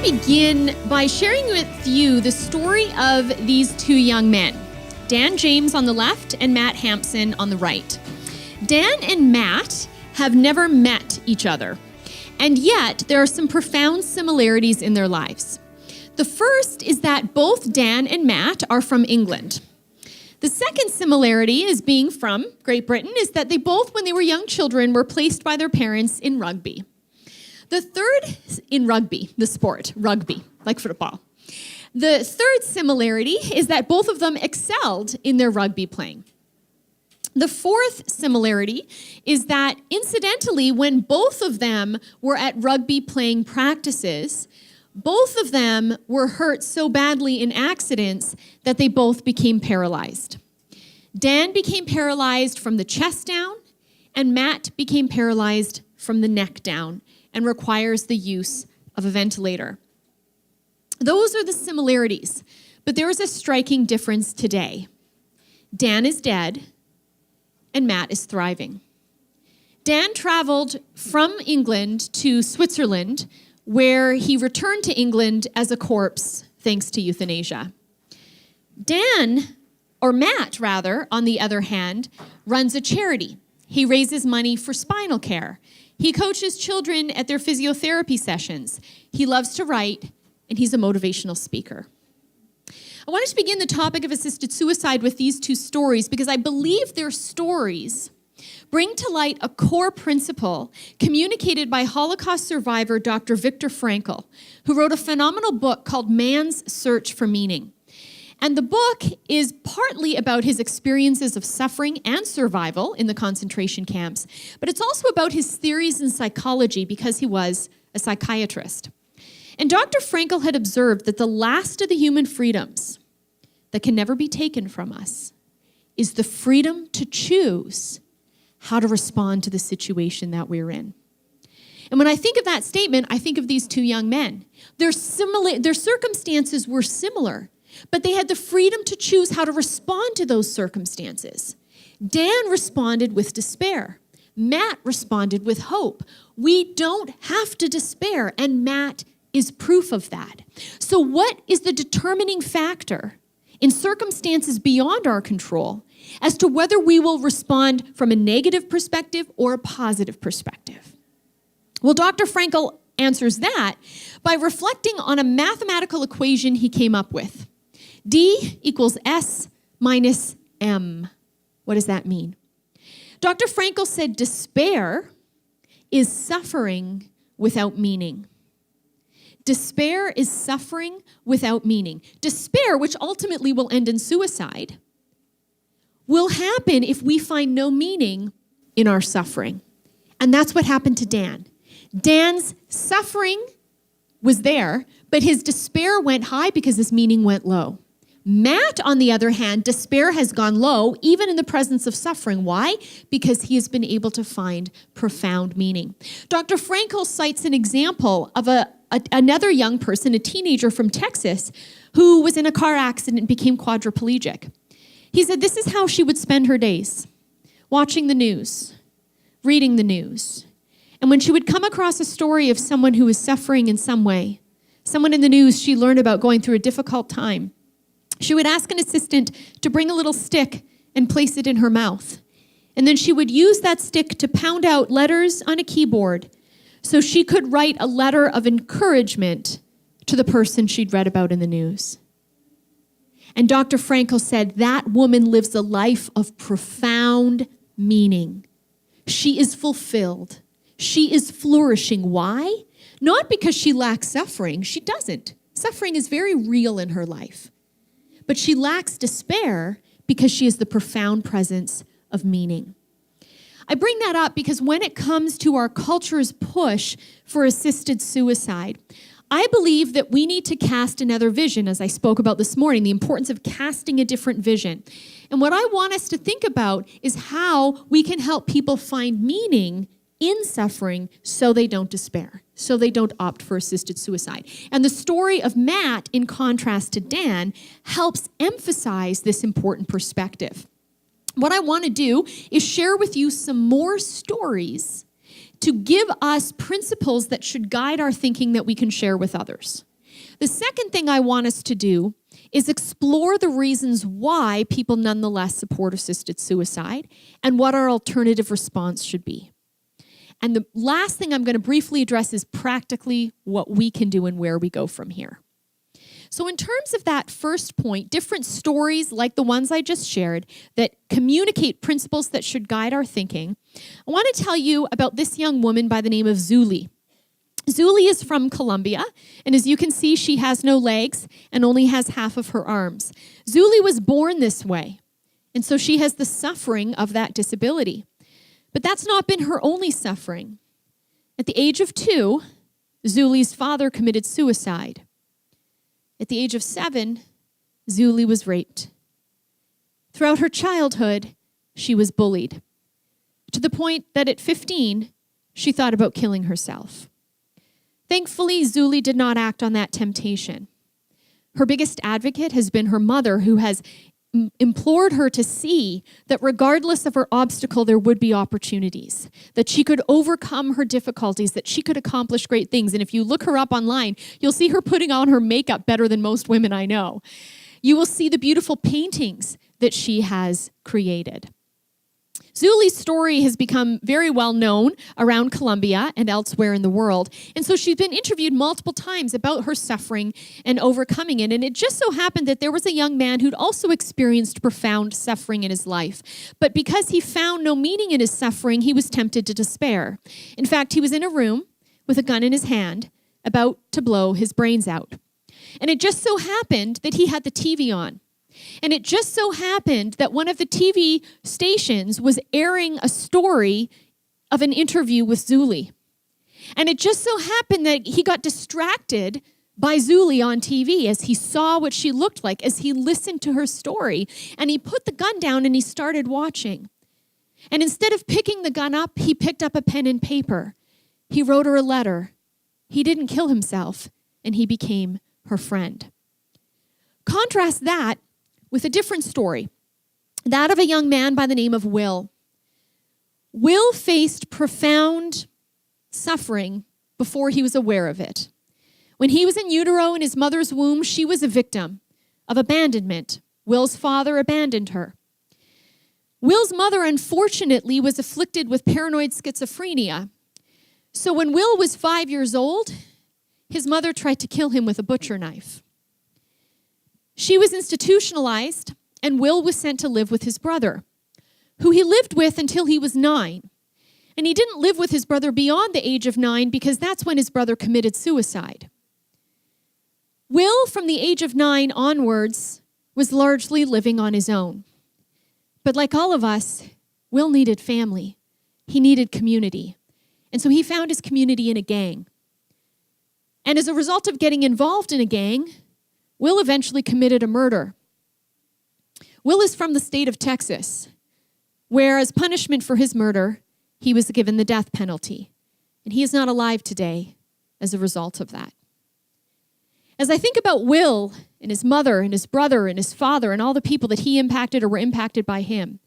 to begin by sharing with you the story of these two young men, Dan James on the left and Matt Hampson on the right. Dan and Matt have never met each other, and yet there are some profound similarities in their lives. The first is that both Dan and Matt are from England. The second similarity is being from Great Britain is that they both, when they were young children, were placed by their parents in rugby. The third, in rugby, the sport, rugby, like football. The third similarity is that both of them excelled in their rugby playing. The fourth similarity is that, incidentally, when both of them were at rugby playing practices, both of them were hurt so badly in accidents that they both became paralyzed. Dan became paralyzed from the chest down, and Matt became paralyzed from the neck down and requires the use of a ventilator. Those are the similarities, but there is a striking difference today. Dan is dead, and Matt is thriving. Dan traveled from England to Switzerland, where he returned to England as a corpse thanks to euthanasia. Matt, on the other hand, runs a charity. He raises money for spinal care. He coaches children at their physiotherapy sessions. He loves to write, and he's a motivational speaker. I wanted to begin the topic of assisted suicide with these two stories because I believe their stories bring to light a core principle communicated by Holocaust survivor Dr. Viktor Frankl, who wrote a phenomenal book called Man's Search for Meaning. And the book is partly about his experiences of suffering and survival in the concentration camps, but it's also about his theories in psychology because he was a psychiatrist. And Dr. Frankl had observed that the last of the human freedoms that can never be taken from us is the freedom to choose how to respond to the situation that we're in. And when I think of that statement, I think of these two young men. Their circumstances were similar, but they had the freedom to choose how to respond to those circumstances. Dan responded with despair. Matt responded with hope. We don't have to despair, and Matt is proof of that. So what is the determining factor in circumstances beyond our control as to whether we will respond from a negative perspective or a positive perspective? Well, Dr. Frankl answers that by reflecting on a mathematical equation he came up with. D equals S minus M. What does that mean? Dr. Frankl said despair is suffering without meaning. Despair is suffering without meaning. Despair, which ultimately will end in suicide, will happen if we find no meaning in our suffering. And that's what happened to Dan. Dan's suffering was there, but his despair went high because his meaning went low. Matt, on the other hand, despair has gone low, even in the presence of suffering. Why? Because he has been able to find profound meaning. Dr. Frankl cites an example of another young person, a teenager from Texas, who was in a car accident and became quadriplegic. He said this is how she would spend her days, watching the news, reading the news. And when she would come across a story of someone who was suffering in some way, someone in the news she learned about going through a difficult time, she would ask an assistant to bring a little stick and place it in her mouth. And then she would use that stick to pound out letters on a keyboard so she could write a letter of encouragement to the person she'd read about in the news. And Dr. Frankl said that woman lives a life of profound meaning. She is fulfilled. She is flourishing. Why? Not because she lacks suffering. She doesn't. Suffering is very real in her life. But she lacks despair because she is the profound presence of meaning. I bring that up because when it comes to our culture's push for assisted suicide, I believe that we need to cast another vision, as I spoke about this morning, the importance of casting a different vision. And what I want us to think about is how we can help people find meaning in suffering so they don't despair, so they don't opt for assisted suicide. And the story of Matt, in contrast to Dan, helps emphasize this important perspective. What I want to do is share with you some more stories to give us principles that should guide our thinking that we can share with others. The second thing I want us to do is explore the reasons why people nonetheless support assisted suicide and what our alternative response should be. And the last thing I'm going to briefly address is practically what we can do and where we go from here. So in terms of that first point, different stories like the ones I just shared that communicate principles that should guide our thinking, I want to tell you about this young woman by the name of Zhu Li. Zhu Li is from Colombia, and as you can see, she has no legs and only has half of her arms. Zhu Li was born this way, and so she has the suffering of that disability. But that's not been her only suffering. At the age of 2, Zhu Li's father committed suicide. At the age of 7, Zhu Li was raped. Throughout her childhood, she was bullied, to the point that at 15, she thought about killing herself. Thankfully, Zhu Li did not act on that temptation. Her biggest advocate has been her mother, who has implored her to see that regardless of her obstacle, there would be opportunities, that she could overcome her difficulties, that she could accomplish great things. And if you look her up online, you'll see her putting on her makeup better than most women I know. You will see the beautiful paintings that she has created. Zhu Li's story has become very well known around Colombia and elsewhere in the world. And so she's been interviewed multiple times about her suffering and overcoming it. And it just so happened that there was a young man who'd also experienced profound suffering in his life. But because he found no meaning in his suffering, he was tempted to despair. In fact, he was in a room with a gun in his hand, about to blow his brains out. And it just so happened that he had the TV on. And it just so happened that one of the TV stations was airing a story of an interview with Zhu Li. And it just so happened that he got distracted by Zhu Li on TV as he saw what she looked like, as he listened to her story. And he put the gun down and he started watching. And instead of picking the gun up, he picked up a pen and paper. He wrote her a letter. He didn't kill himself, and he became her friend. Contrast that with a different story, that of a young man by the name of Will. Will faced profound suffering before he was aware of it. When he was in utero in his mother's womb, she was a victim of abandonment. Will's father abandoned her. Will's mother, unfortunately, was afflicted with paranoid schizophrenia. So when Will was 5 years old, his mother tried to kill him with a butcher knife. She was institutionalized, and Will was sent to live with his brother, who he lived with until he was 9. And he didn't live with his brother beyond the age of 9 because that's when his brother committed suicide. Will, from the age of 9 onwards, was largely living on his own. But like all of us, Will needed family. He needed community. And so he found his community in a gang. And as a result of getting involved in a gang, Will eventually committed a murder. Will is from the state of Texas, where as punishment for his murder, he was given the death penalty. And he is not alive today as a result of that. As I think about Will and his mother and his brother and his father and all the people that he impacted or were impacted by him,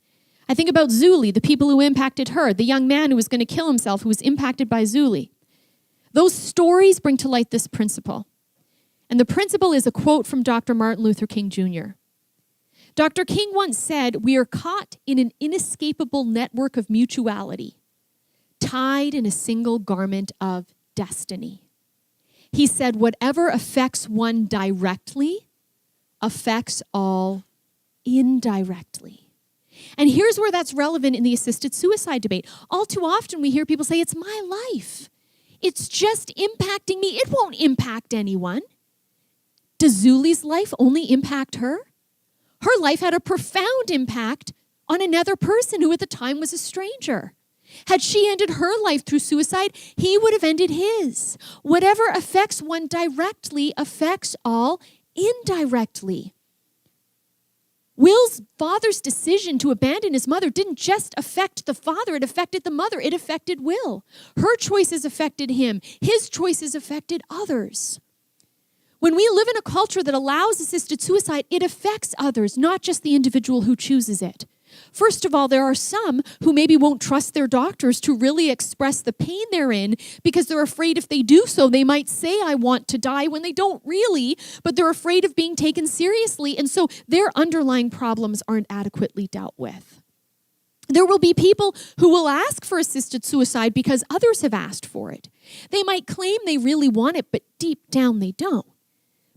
I think about Zhu Li, the people who impacted her, the young man who was going to kill himself who was impacted by Zhu Li. Those stories bring to light this principle. And the principle is a quote from Dr. Martin Luther King Jr. Dr. King once said, "We are caught in an inescapable network of mutuality, tied in a single garment of destiny." He said, whatever affects one directly affects all indirectly. And here's where that's relevant in the assisted suicide debate. All too often we hear people say, it's my life. It's just impacting me. It won't impact anyone. Does Zhu Li's life only impact her? Her life had a profound impact on another person who at the time was a stranger. Had she ended her life through suicide, he would have ended his. Whatever affects one directly affects all indirectly. Will's father's decision to abandon his mother didn't just affect the father, it affected the mother, it affected Will. Her choices affected him, his choices affected others. When we live in a culture that allows assisted suicide, it affects others, not just the individual who chooses it. First of all, there are some who maybe won't trust their doctors to really express the pain they're in because they're afraid if they do so, they might say, I want to die, when they don't really, but they're afraid of being taken seriously. And so their underlying problems aren't adequately dealt with. There will be people who will ask for assisted suicide because others have asked for it. They might claim they really want it, but deep down they don't.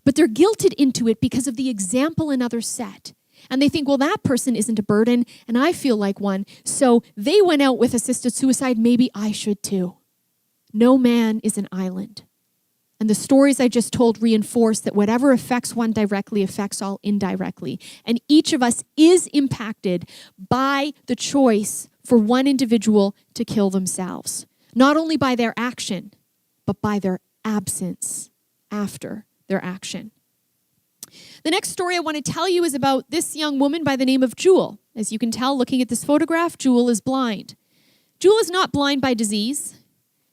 But they're guilted into it because of the example another set. And they think, well, that person isn't a burden, and I feel like one. So they went out with assisted suicide, maybe I should too. No man is an island. And the stories I just told reinforce that whatever affects one directly affects all indirectly. And each of us is impacted by the choice for one individual to kill themselves. Not only by their action, but by their absence after their action. The next story I want to tell you is about this young woman by the name of Jewel. As you can tell, looking at this photograph, Jewel is blind. Jewel is not blind by disease.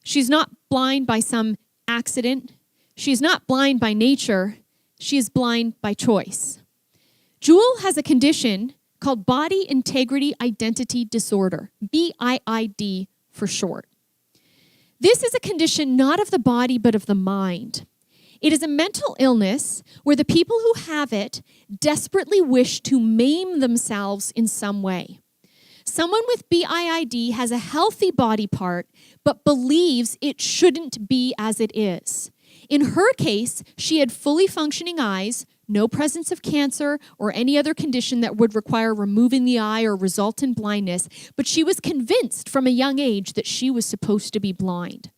She's not blind by some accident. She's not blind by nature. She is blind by choice. Jewel has a condition called Body Integrity Identity Disorder, BIID for short. This is a condition not of the body, but of the mind. It is a mental illness where the people who have it desperately wish to maim themselves in some way. Someone with BIID has a healthy body part, but believes it shouldn't be as it is. In her case, she had fully functioning eyes, no presence of cancer or any other condition that would require removing the eye or result in blindness, but she was convinced from a young age that she was supposed to be blind.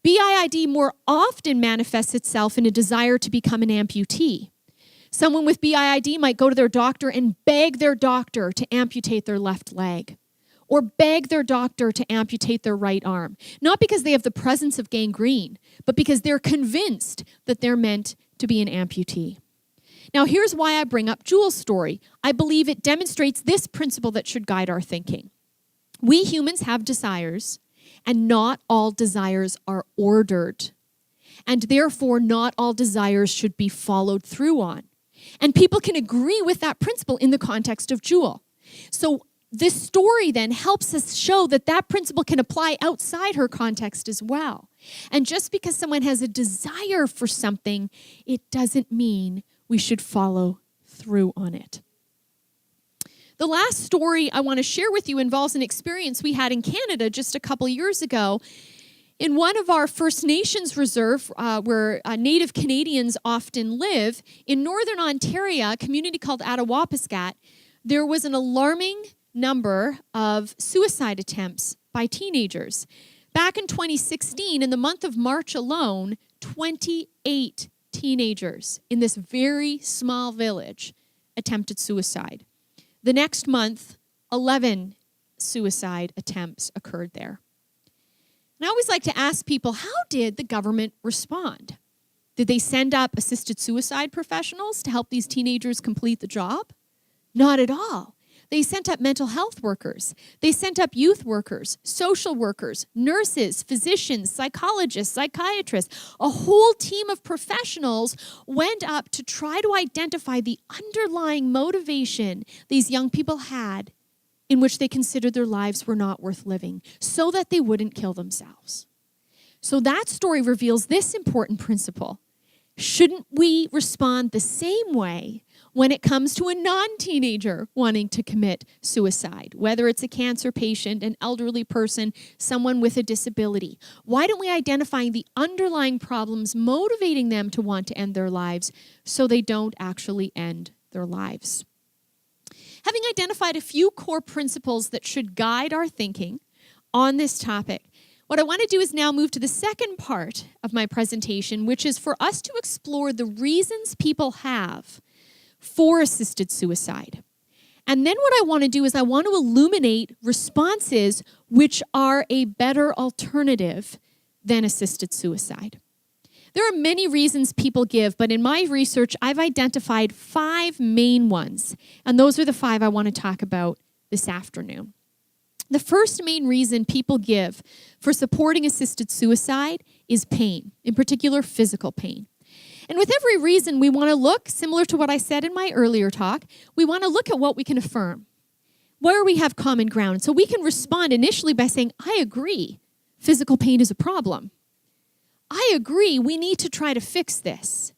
BIID more often manifests itself in a desire to become an amputee. Someone with BIID might go to their doctor and beg their doctor to amputate their left leg, or beg their doctor to amputate their right arm, not because they have the presence of gangrene, but because they're convinced that they're meant to be an amputee. Now, here's why I bring up Jewel's story. I believe it demonstrates this principle that should guide our thinking. We humans have desires, and not all desires are ordered. And therefore, not all desires should be followed through on. And people can agree with that principle in the context of Jewel. So this story then helps us show that that principle can apply outside her context as well. And just because someone has a desire for something, it doesn't mean we should follow through on it. The last story I want to share with you involves an experience we had in Canada just a couple years ago. In one of our First Nations reserve, where Native Canadians often live, in Northern Ontario, a community called Attawapiskat, there was an alarming number of suicide attempts by teenagers. Back in 2016, in the month of March alone, 28 teenagers in this very small village attempted suicide. The next month, 11 suicide attempts occurred there. And I always like to ask people, how did the government respond? Did they send up assisted suicide professionals to help these teenagers complete the job? Not at all. They sent up mental health workers. They sent up youth workers, social workers, nurses, physicians, psychologists, psychiatrists. A whole team of professionals went up to try to identify the underlying motivation these young people had in which they considered their lives were not worth living, so that they wouldn't kill themselves. So that story reveals this important principle. Shouldn't we respond the same way when it comes to a non-teenager wanting to commit suicide, whether it's a cancer patient, an elderly person, someone with a disability? Why don't we identify the underlying problems motivating them to want to end their lives so they don't actually end their lives? Having identified a few core principles that should guide our thinking on this topic, what I want to do is now move to the second part of my presentation, which is for us to explore the reasons people have for assisted suicide. And then what I want to do is I want to illuminate responses which are a better alternative than assisted suicide. There are many reasons people give, but in my research, I've identified 5 main ones. And those are the 5 I want to talk about this afternoon. The first main reason people give for supporting assisted suicide is pain, in particular physical pain. And with every reason, we want to look, similar to what I said in my earlier talk, we want to look at what we can affirm. where we have common ground. So we can respond initially by saying, I agree, physical pain is a problem. I agree, we need to try to fix this.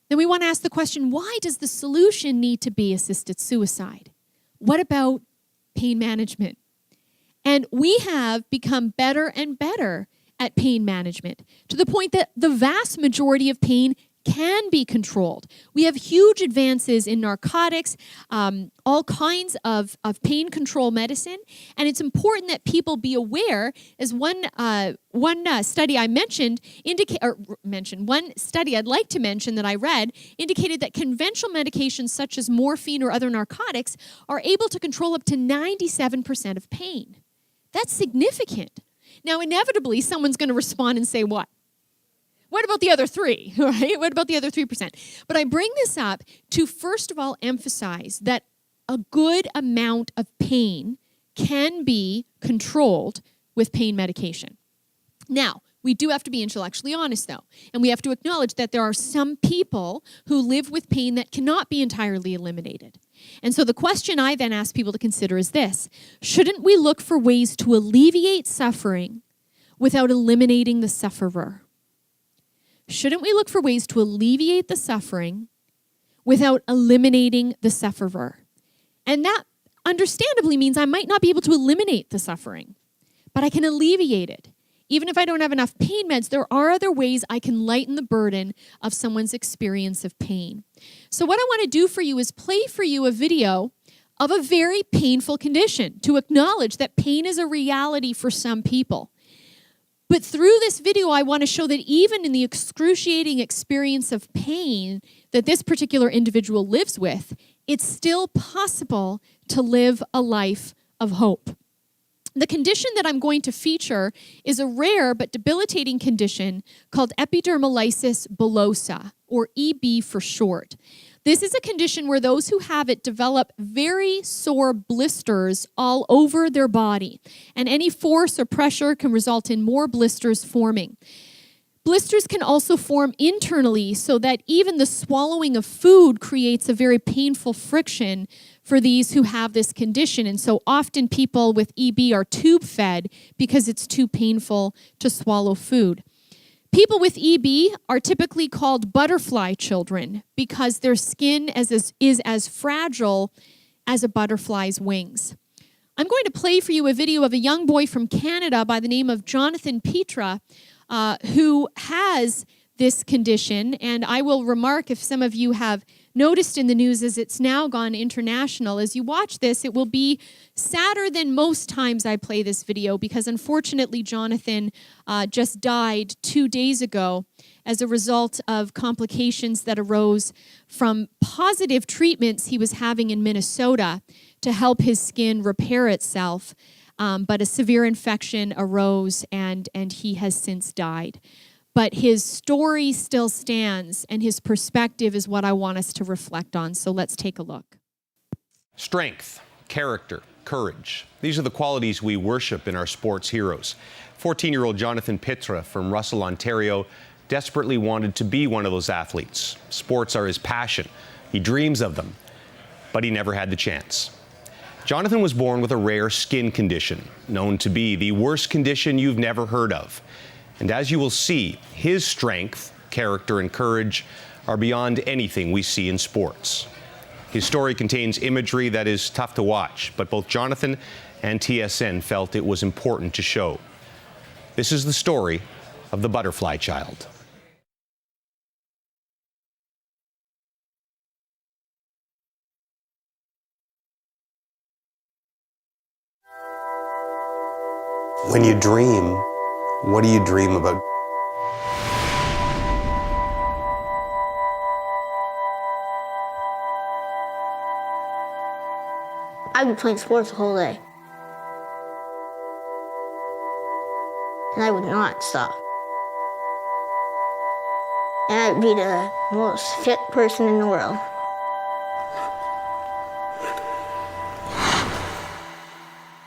Then we want to ask the question, why does the solution need to be assisted suicide? What about pain management? And we have become better and better at pain management to the point that the vast majority of pain can be controlled. We have huge advances in narcotics, all kinds of pain control medicine, and it's important that people be aware. As one study I mentioned, one study I'd like to mention that I read indicated that conventional medications such as morphine or other narcotics are able to control up to 97% of pain. That's significant. Now, inevitably, someone's going to respond and say, what? What about the other 3, right? What about the other 3%? But I bring this up to, first of all, emphasize that a good amount of pain can be controlled with pain medication. Now, we do have to be intellectually honest, though, and we have to acknowledge that there are some people who live with pain that cannot be entirely eliminated. And so the question I then ask people to consider is this: shouldn't we look for ways to alleviate suffering without eliminating the sufferer? Shouldn't we look for ways to alleviate the suffering without eliminating the sufferer? And that understandably means I might not be able to eliminate the suffering, but I can alleviate it. Even if I don't have enough pain meds, there are other ways I can lighten the burden of someone's experience of pain. So what I want to do for you is play for you a video of a very painful condition to acknowledge that pain is a reality for some people. But through this video, I want to show that even in the excruciating experience of pain that this particular individual lives with, it's still possible to live a life of hope. The condition that I'm going to feature is a rare but debilitating condition called epidermolysis bullosa, or EB for short. This is a condition where those who have it develop very sore blisters all over their body, and any force or pressure can result in more blisters forming. Blisters can also form internally so that even the swallowing of food creates a very painful friction for these who have this condition. And so often people with EB are tube fed because it's too painful to swallow food. People with EB are typically called butterfly children because their skin is as fragile as a butterfly's wings. I'm going to play for you a video of a young boy from Canada by the name of Jonathan Petra, who has this condition. And I will remark, if some of you have noticed in the news as it's now gone international, as you watch this, it will be sadder than most times I play this video because unfortunately Jonathan just died 2 days ago as a result of complications that arose from positive treatments he was having in Minnesota to help his skin repair itself. But a severe infection arose and he has since died. But his story still stands, and his perspective is what I want us to reflect on. So let's take a look. Strength, character, courage. These are the qualities we worship in our sports heroes. 14-year-old Jonathan Petra from Russell, Ontario, desperately wanted to be one of those athletes. Sports are his passion. He dreams of them, but he never had the chance. Jonathan was born with a rare skin condition, known to be the worst condition you've never heard of. And as you will see, his strength, character, and courage are beyond anything we see in sports. His story contains imagery that is tough to watch, but both Jonathan and TSN felt it was important to show. This is the story of the butterfly child. When you dream, what do you dream about? I'd be playing sports the whole day. And I would not stop. And I'd be the most fit person in the world.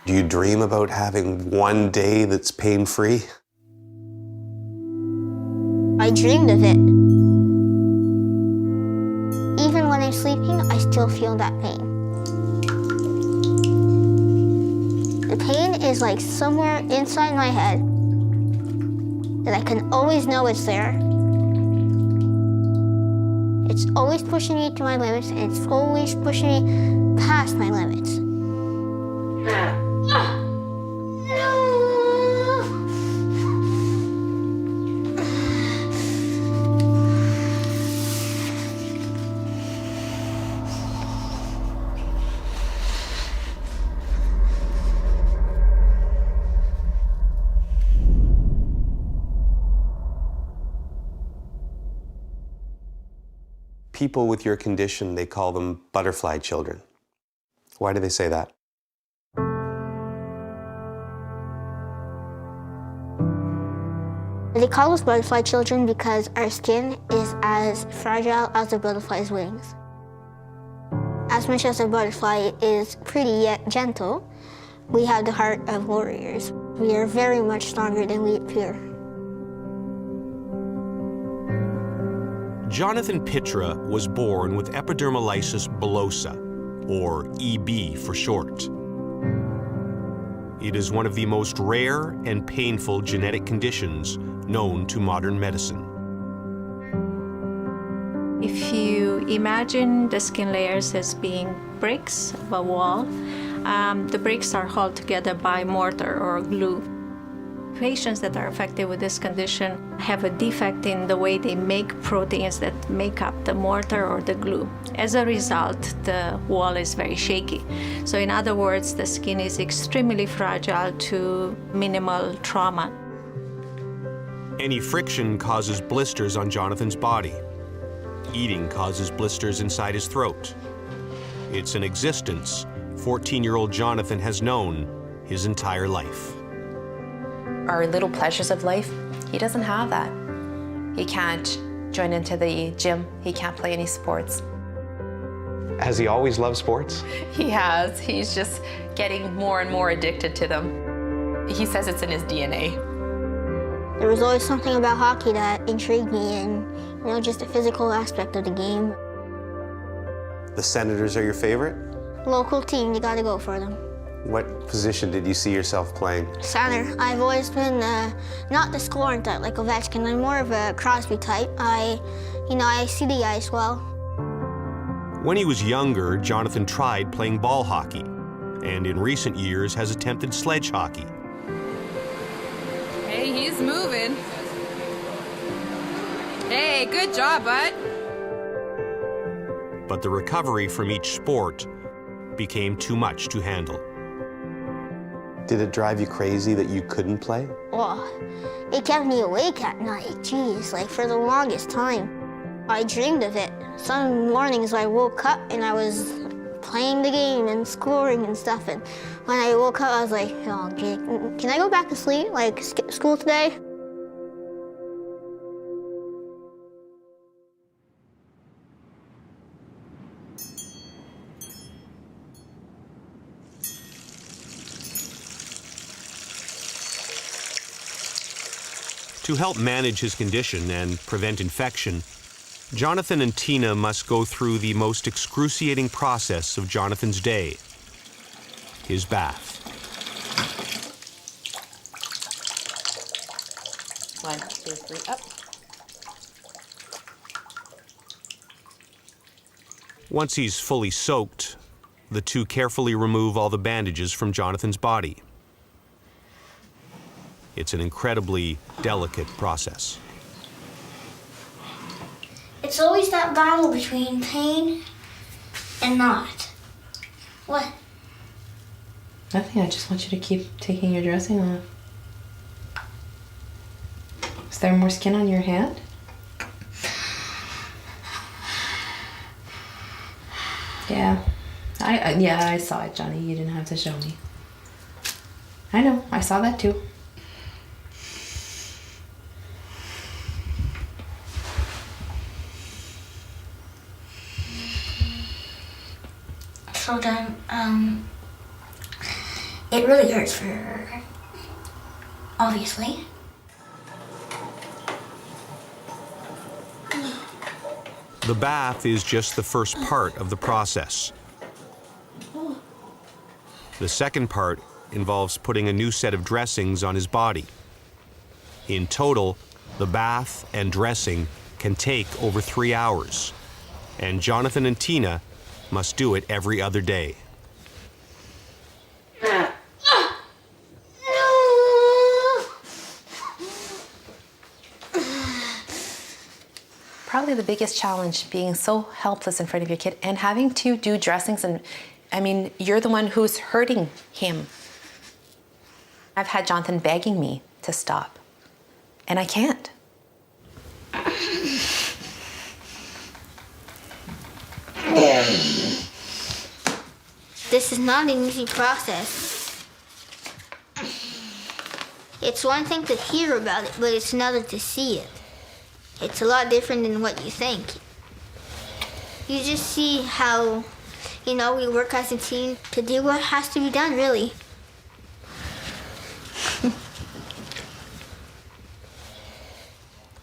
Do you dream about having one day that's pain-free? I dreamed of it. Even when I'm sleeping, I still feel that pain. The pain is like somewhere inside my head that I can always know it's there. It's always pushing me to my limits, and it's always pushing me past my limits. People with your condition, they call them butterfly children. Why do they say that? They call us butterfly children because our skin is as fragile as a butterfly's wings. As much as a butterfly is pretty yet gentle, we have the heart of warriors. We are very much stronger than we appear. Jonathan Pitra was born with epidermolysis bullosa, or EB for short. It is one of the most rare and painful genetic conditions known to modern medicine. If you imagine the skin layers as being bricks of a wall, the bricks are held together by mortar or glue. Patients that are affected with this condition have a defect in the way they make proteins that make up the mortar or the glue. As a result, the wall is very shaky. So in other words, the skin is extremely fragile to minimal trauma. Any friction causes blisters on Jonathan's body. Eating causes blisters inside his throat. It's an existence 14-year-old Jonathan has known his entire life. Our little pleasures of life, he doesn't have that. He can't join into the gym. He can't play any sports. Has he always loved sports? He has. He's just getting more and more addicted to them. He says it's in his DNA. There was always something about hockey that intrigued me, and just the physical aspect of the game. The Senators are your favorite? Local team, you gotta go for them. What position did you see yourself playing? Center. I've always been not the scoring type like Ovechkin. I'm more of a Crosby type. I see the ice well. When he was younger, Jonathan tried playing ball hockey, and in recent years has attempted sledge hockey. Hey, he's moving. Hey, good job, bud. But the recovery from each sport became too much to handle. Did it drive you crazy that you couldn't play? Oh, it kept me awake at night. Jeez, like for the longest time. I dreamed of it. Some mornings I woke up and I was playing the game and scoring and stuff. And when I woke up, I was like, oh, can I go back to sleep? Like, skip school today? To help manage his condition and prevent infection, Jonathan and Tina must go through the most excruciating process of Jonathan's day, his bath. 1, 2, 3, up. Once he's fully soaked, the two carefully remove all the bandages from Jonathan's body. It's an incredibly delicate process. It's always that battle between pain and not. What? Nothing, I just want you to keep taking your dressing off. Is there more skin on your hand? Yeah. I saw it, Johnny. You didn't have to show me. I know, I saw that too. So then, it really hurts for her, obviously. The bath is just the first part of the process. The second part involves putting a new set of dressings on his body. In total, the bath and dressing can take over 3 hours, and Jonathan and Tina must do it every other day. Probably the biggest challenge, being so helpless in front of your kid and having to do dressings, and I mean, you're the one who's hurting him. I've had Jonathan begging me to stop, and I can't. This is not an easy process. It's one thing to hear about it, but it's another to see it. It's a lot different than what you think. You just see how, we work as a team to do what has to be done, really.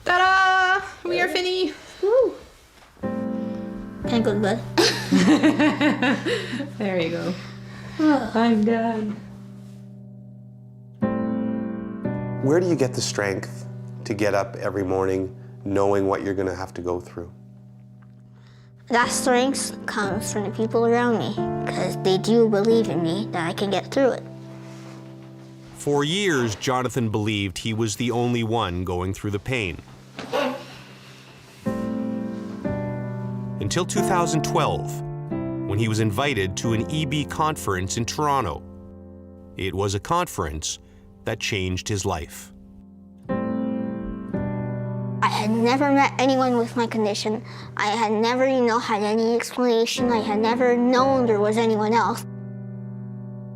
Ta-da! We are finished. Woo! And good, bud. There you go. I'm done. Where do you get the strength to get up every morning knowing what you're going to have to go through? That strength comes from the people around me, because they do believe in me that I can get through it. For years, Jonathan believed he was the only one going through the pain. Until 2012, when he was invited to an EB conference in Toronto. It was a conference that changed his life. I had never met anyone with my condition. I had never, had any explanation. I had never known there was anyone else.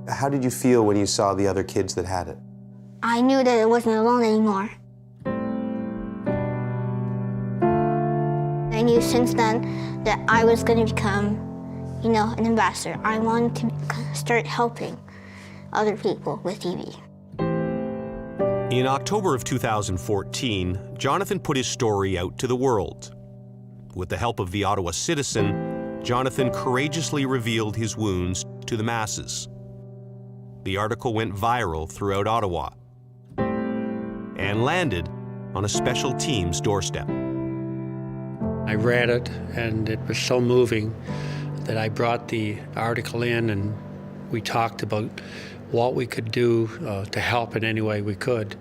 How did you feel when you saw the other kids that had it? I knew that I wasn't alone anymore. I knew since then that I was going to become, an ambassador. I wanted to start helping other people with EB. In October of 2014, Jonathan put his story out to the world. With the help of the Ottawa Citizen, Jonathan courageously revealed his wounds to the masses. The article went viral throughout Ottawa and landed on a special team's doorstep. I read it, and it was so moving that I brought the article in, and we talked about what we could do to help in any way we could.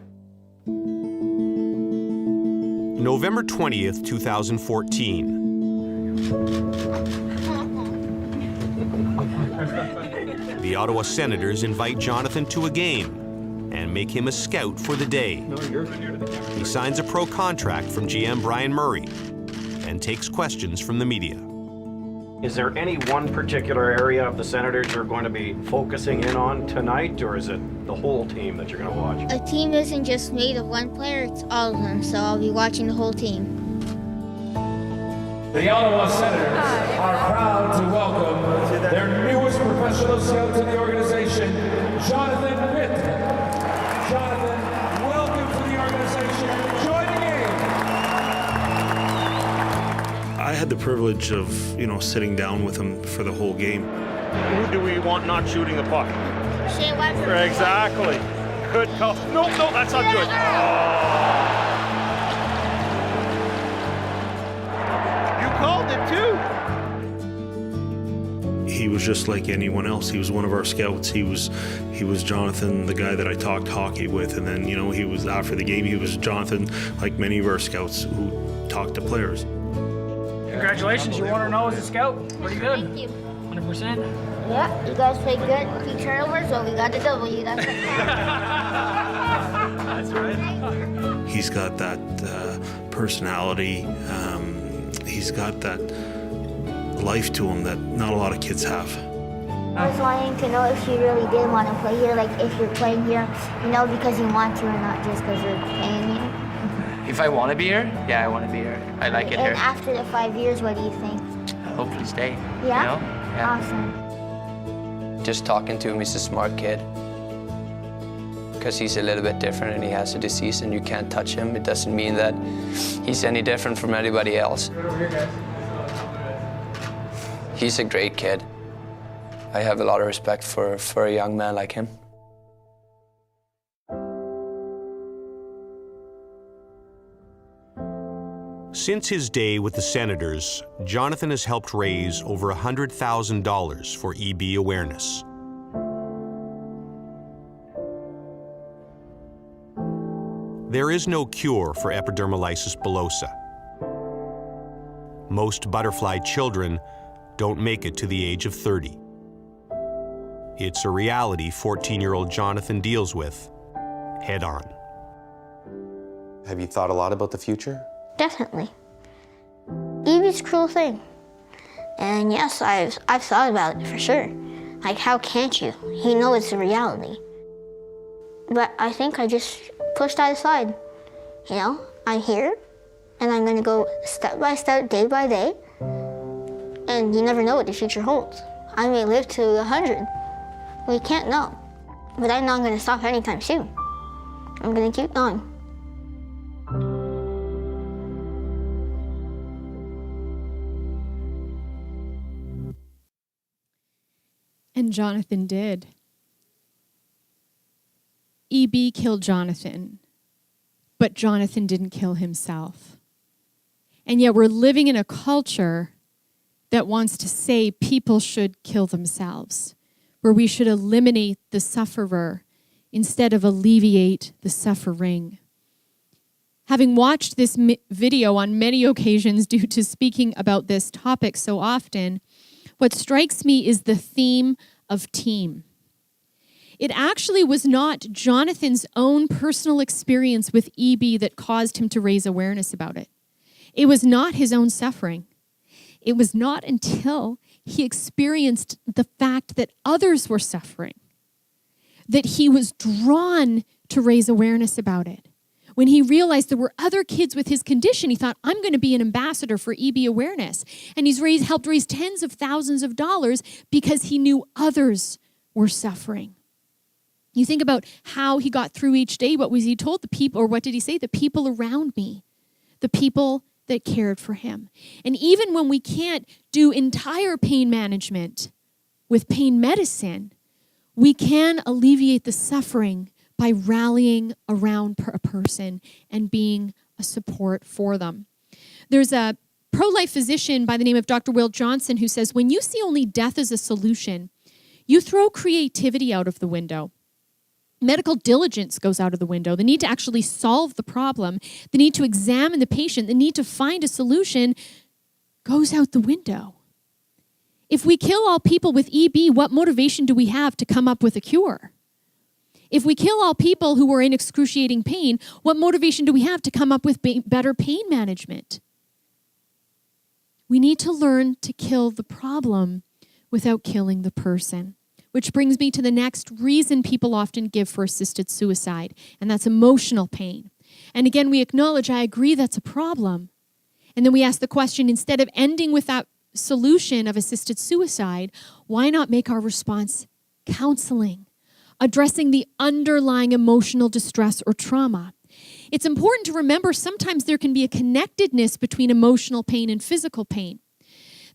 November 20th, 2014. The Ottawa Senators invite Jonathan to a game and make him a scout for the day. He signs a pro contract from GM Brian Murray and takes questions from the media. Is there any one particular area of the Senators you're going to be focusing in on tonight, or is it the whole team that you're going to watch? A team isn't just made of one player, it's all of them, so I'll be watching the whole team. The Ottawa Senators are proud to welcome their newest professional scout to the organization, Jonathan Pitt. Jonathan, welcome to the organization. Enjoy the game. I had the privilege of, sitting down with him for the whole game. Who do we want not shooting the puck? Shea Weber. Exactly. Good call. No, that's not good. You called it too. He was just like anyone else. He was one of our scouts. He was Jonathan, the guy that I talked hockey with, and then he was after the game. He was Jonathan, like many of our scouts who talked to players. Congratulations, you won or no as a scout. Pretty good. Thank you. 100%. Yeah, you guys played good. A few turnovers, so we got the W. That's okay. That's right. He's got that personality. He's got that life to him that not a lot of kids have. I was wanting to know if you really did want to play here, like if you're playing here, because you want to and not just because you're playing here. If I want to be here, yeah, I want to be here. I like it here. And after the 5 years, what do you think? Hopefully stay. Yeah? Yeah. Awesome. Just talking to him, he's a smart kid. Because he's a little bit different and he has a disease and you can't touch him. It doesn't mean that he's any different from anybody else. He's a great kid. I have a lot of respect for a young man like him. Since his day with the Senators, Jonathan has helped raise over $100,000 for EB awareness. There is no cure for epidermolysis bullosa. Most butterfly children don't make it to the age of 30. It's a reality 14-year-old Jonathan deals with head on. Have you thought a lot about the future? Definitely. EB's a cruel thing. And yes, I've thought about it for sure. Like, how can't you? You know it's a reality. But I think I just pushed that aside. You know, I'm here, and I'm gonna go step by step, day by day, and you never know what the future holds. I may live to 100. We can't know. But I'm not gonna stop anytime soon. I'm gonna keep going. And Jonathan did. EB killed Jonathan, but Jonathan didn't kill himself. And yet we're living in a culture that wants to say people should kill themselves, where we should eliminate the sufferer instead of alleviate the suffering. Having watched this video on many occasions due to speaking about this topic so often, what strikes me is the theme of team. It actually was not Jonathan's own personal experience with EB that caused him to raise awareness about it. It was not his own suffering. It was not until he experienced the fact that others were suffering that he was drawn to raise awareness about it. When he realized there were other kids with his condition, he thought, I'm going to be an ambassador for EB awareness. And he's helped raise tens of thousands of dollars because he knew others were suffering. You think about how he got through each day. What was he told? The people, or what did he say? The people around me, the people that cared for him. And even when we can't do entire pain management with pain medicine, we can alleviate the suffering by rallying around a person and being a support for them. There's a pro-life physician by the name of Dr. Will Johnson who says, when you see only death as a solution, you throw creativity out of the window. Medical diligence goes out of the window. The need to actually solve the problem, the need to examine the patient, the need to find a solution goes out the window. If we kill all people with EB, what motivation do we have to come up with a cure? If we kill all people who are in excruciating pain, what motivation do we have to come up with better pain management? We need to learn to kill the problem without killing the person. Which brings me to the next reason people often give for assisted suicide, and that's emotional pain. And again, we acknowledge, I agree that's a problem. And then we ask the question, instead of ending with that solution of assisted suicide, why not make our response counseling, addressing the underlying emotional distress or trauma? It's important to remember sometimes there can be a connectedness between emotional pain and physical pain.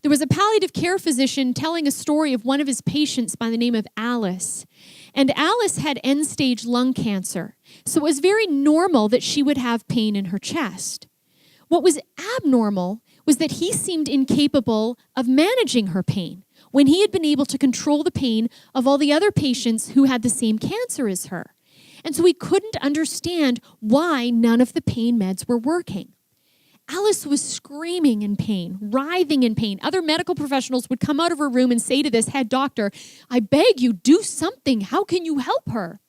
There was a palliative care physician telling a story of one of his patients by the name of Alice. And Alice had end-stage lung cancer, so it was very normal that she would have pain in her chest. What was abnormal was that he seemed incapable of managing her pain when he had been able to control the pain of all the other patients who had the same cancer as her. And so he couldn't understand why none of the pain meds were working. Alice was screaming in pain, writhing in pain. Other medical professionals would come out of her room and say to this head doctor, I beg you, do something. How can you help her?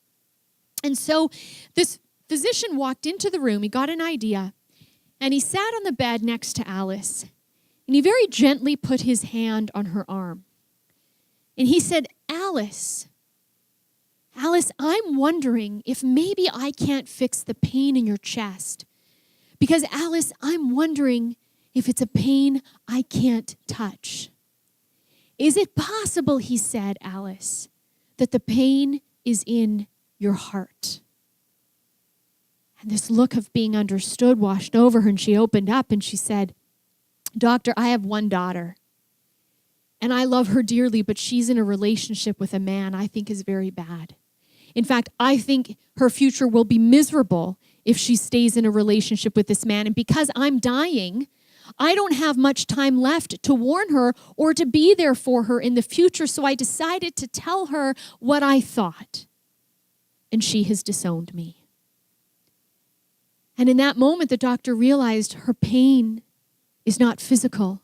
And so this physician walked into the room. He got an idea, and he sat on the bed next to Alice, and he very gently put his hand on her arm. And he said, Alice, I'm wondering if maybe I can't fix the pain in your chest. Because, Alice, I'm wondering if it's a pain I can't touch. Is it possible, he said, Alice, that the pain is in your heart? And this look of being understood washed over her, and she opened up and she said, Doctor, I have one daughter, and I love her dearly, but she's in a relationship with a man I think is very bad. In fact, I think her future will be miserable if she stays in a relationship with this man. And because I'm dying, I don't have much time left to warn her or to be there for her in the future. So I decided to tell her what I thought. And she has disowned me. And in that moment, the doctor realized her pain is not physical.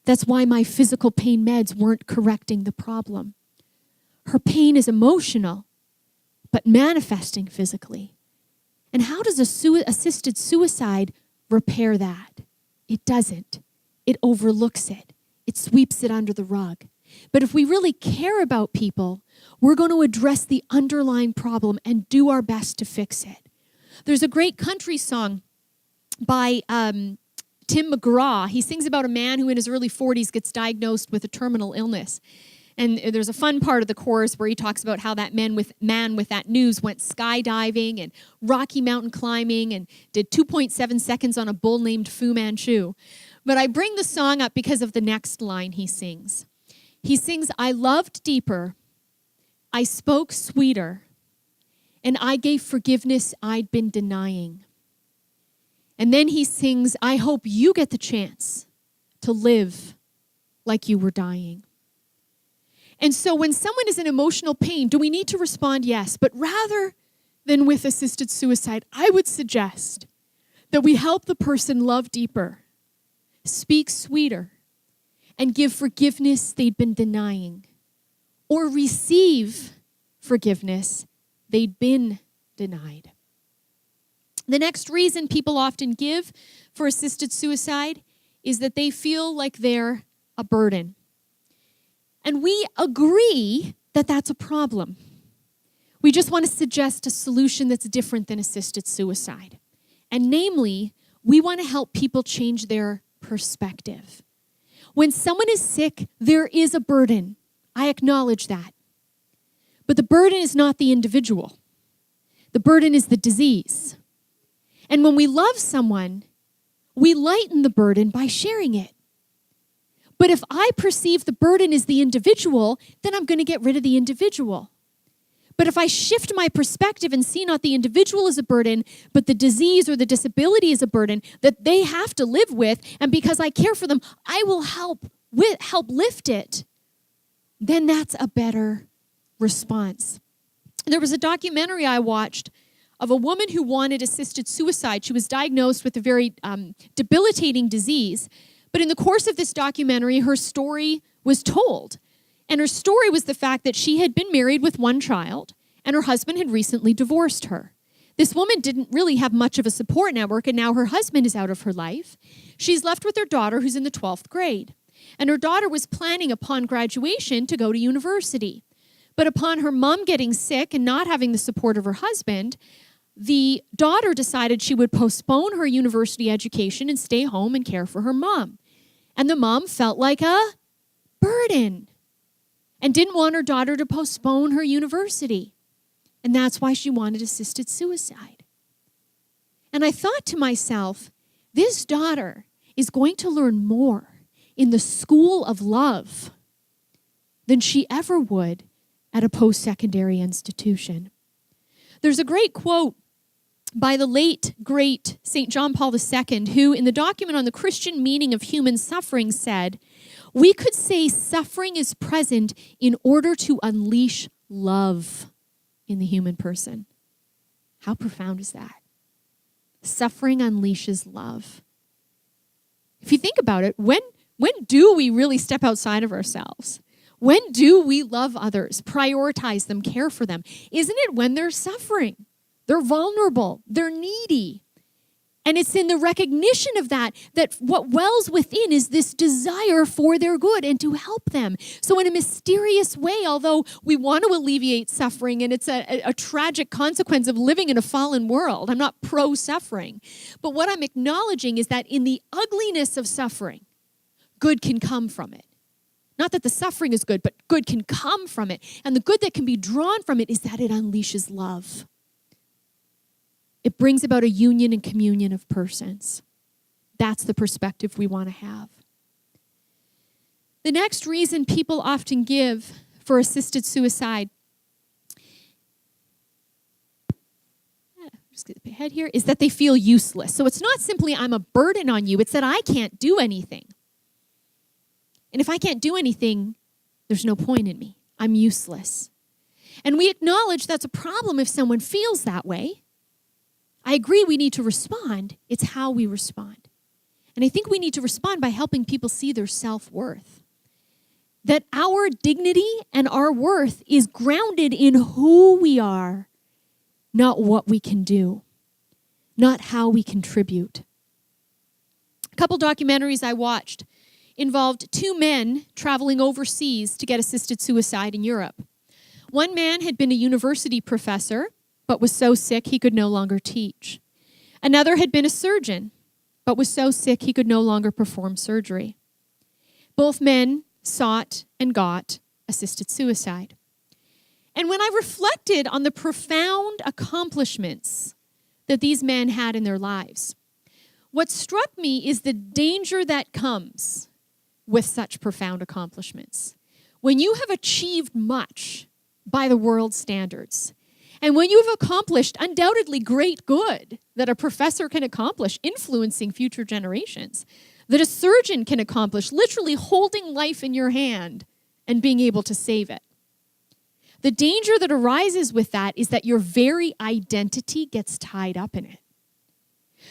That's why my physical pain meds weren't correcting the problem. Her pain is emotional, but manifesting physically. And how does assisted suicide repair that? It doesn't. It overlooks it. It sweeps it under the rug. But if we really care about people, we're going to address the underlying problem and do our best to fix it. There's a great country song by Tim McGraw. He sings about a man who in his early 40s gets diagnosed with a terminal illness. And there's a fun part of the chorus where he talks about how that man with that news went skydiving and Rocky Mountain climbing and did 2.7 seconds on a bull named Fu Manchu. But I bring the song up because of the next line he sings. He sings, I loved deeper, I spoke sweeter, and I gave forgiveness I'd been denying. And then he sings, I hope you get the chance to live like you were dying. And so when someone is in emotional pain, do we need to respond? Yes. But rather than with assisted suicide, I would suggest that we help the person love deeper, speak sweeter, and give forgiveness they'd been denying, or receive forgiveness they'd been denied. The next reason people often give for assisted suicide is that they feel like they're a burden. And we agree that that's a problem. We just want to suggest a solution that's different than assisted suicide. And namely, we want to help people change their perspective. When someone is sick, there is a burden. I acknowledge that. But the burden is not the individual. The burden is the disease. And when we love someone, we lighten the burden by sharing it. But if I perceive the burden as the individual, then I'm going to get rid of the individual. But if I shift my perspective and see not the individual as a burden, but the disease or the disability as a burden that they have to live with, and because I care for them, I will help lift it, then that's a better response. There was a documentary I watched of a woman who wanted assisted suicide. She was diagnosed with a very debilitating disease. But in the course of this documentary, her story was told. And her story was the fact that she had been married with one child, and her husband had recently divorced her. This woman didn't really have much of a support network, and now her husband is out of her life. She's left with her daughter, who's in the 12th grade. And her daughter was planning upon graduation to go to university. But upon her mom getting sick and not having the support of her husband, the daughter decided she would postpone her university education and stay home and care for her mom. And the mom felt like a burden and didn't want her daughter to postpone her university. And that's why she wanted assisted suicide. And I thought to myself, this daughter is going to learn more in the school of love than she ever would at a post-secondary institution. There's a great quote by the late, great St. John Paul II, who in the document on the Christian meaning of human suffering said, we could say suffering is present in order to unleash love in the human person. How profound is that? Suffering unleashes love. If you think about it, when do we really step outside of ourselves? When do we love others, prioritize them, care for them? Isn't it when they're suffering? They're vulnerable. They're needy. And it's in the recognition of that what wells within is this desire for their good and to help them. So in a mysterious way, although we want to alleviate suffering, and it's a tragic consequence of living in a fallen world, I'm not pro-suffering. But what I'm acknowledging is that in the ugliness of suffering, good can come from it. Not that the suffering is good, but good can come from it. And the good that can be drawn from it is that it unleashes love. It brings about a union and communion of persons. That's the perspective we want to have. The next reason people often give for assisted suicide, skip ahead here, is that they feel useless. So it's not simply I'm a burden on you, it's that I can't do anything. And if I can't do anything, there's no point in me. I'm useless. And we acknowledge that's a problem if someone feels that way. I agree we need to respond. It's how we respond. And I think we need to respond by helping people see their self-worth. That our dignity and our worth is grounded in who we are, not what we can do, not how we contribute. A couple documentaries I watched involved two men traveling overseas to get assisted suicide in Europe. One man had been a university professor, but was so sick he could no longer teach. Another had been a surgeon, but was so sick he could no longer perform surgery. Both men sought and got assisted suicide. And when I reflected on the profound accomplishments that these men had in their lives, what struck me is the danger that comes with such profound accomplishments. When you have achieved much by the world's standards, and when you have accomplished undoubtedly great good that a professor can accomplish, influencing future generations, that a surgeon can accomplish, literally holding life in your hand and being able to save it. The danger that arises with that is that your very identity gets tied up in it.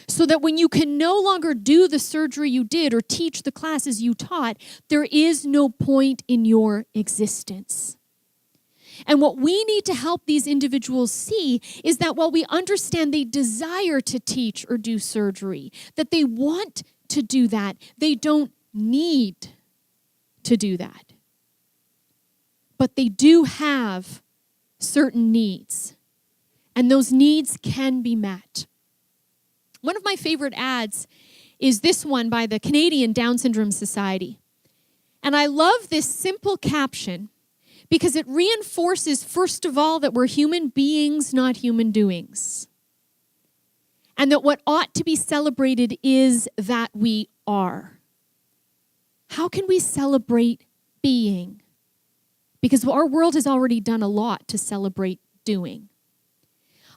So that when you can no longer do the surgery you did or teach the classes you taught, there is no point in your existence. And what we need to help these individuals see is that while we understand they desire to teach or do surgery, that they want to do that, they don't need to do that. But they do have certain needs, and those needs can be met. One of my favorite ads is this one by the Canadian Down Syndrome Society. And I love this simple caption because it reinforces, first of all, that we're human beings, not human doings. And that what ought to be celebrated is that we are. How can we celebrate being? Because our world has already done a lot to celebrate doing.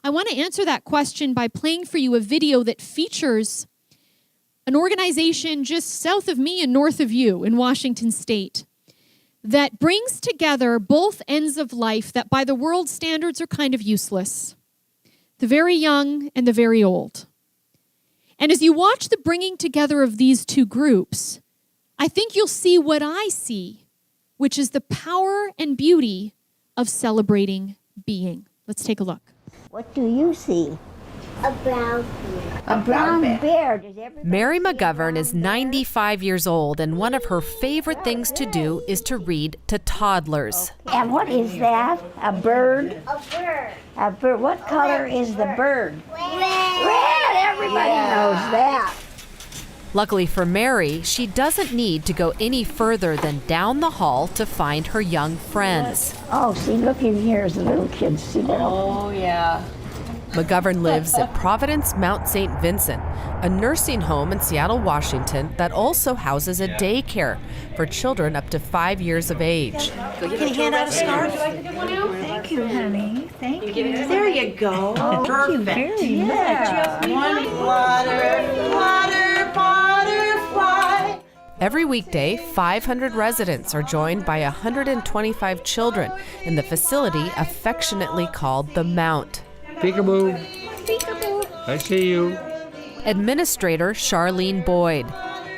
I want to answer that question by playing for you a video that features an organization just south of me and north of you in Washington State that brings together both ends of life that by the world's standards are kind of useless, the very young and the very old. And as you watch the bringing together of these two groups, I think you'll see what I see, which is the power and beauty of celebrating being. Let's take a look. What do you see? A brown bear. A brown bear. Does everybody Mary McGovern is 95 years old, and one of her favorite things to do is to read to toddlers. And what is that? A bird? A bird. A bird. What color is the bird? Red. Red. Everybody knows that. Luckily for Mary, she doesn't need to go any further than down the hall to find her young friends. Oh, see, look in here as the little kids. See that? Oh, yeah. McGovern lives at Providence Mount St. Vincent, a nursing home in Seattle, Washington that also houses a daycare for children up to 5 years of age. Can you hand out a scarf? Thank you, honey. Thank you. There you go. Oh, thank you very much. Butterfly. Every weekday, 500 residents are joined by 125 children in the facility affectionately called the Mount. Peekaboo. Peekaboo. I see you. Administrator Charlene Boyd.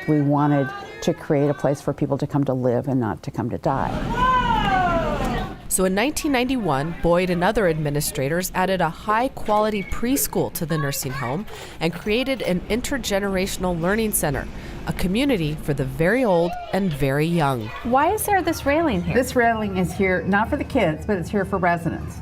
We wanted to create a place for people to come to live and not to come to die. So in 1991, Boyd and other administrators added a high-quality preschool to the nursing home and created an intergenerational learning center, a community for the very old and very young. Why is there this railing here? This railing is here not for the kids, but it's here for residents.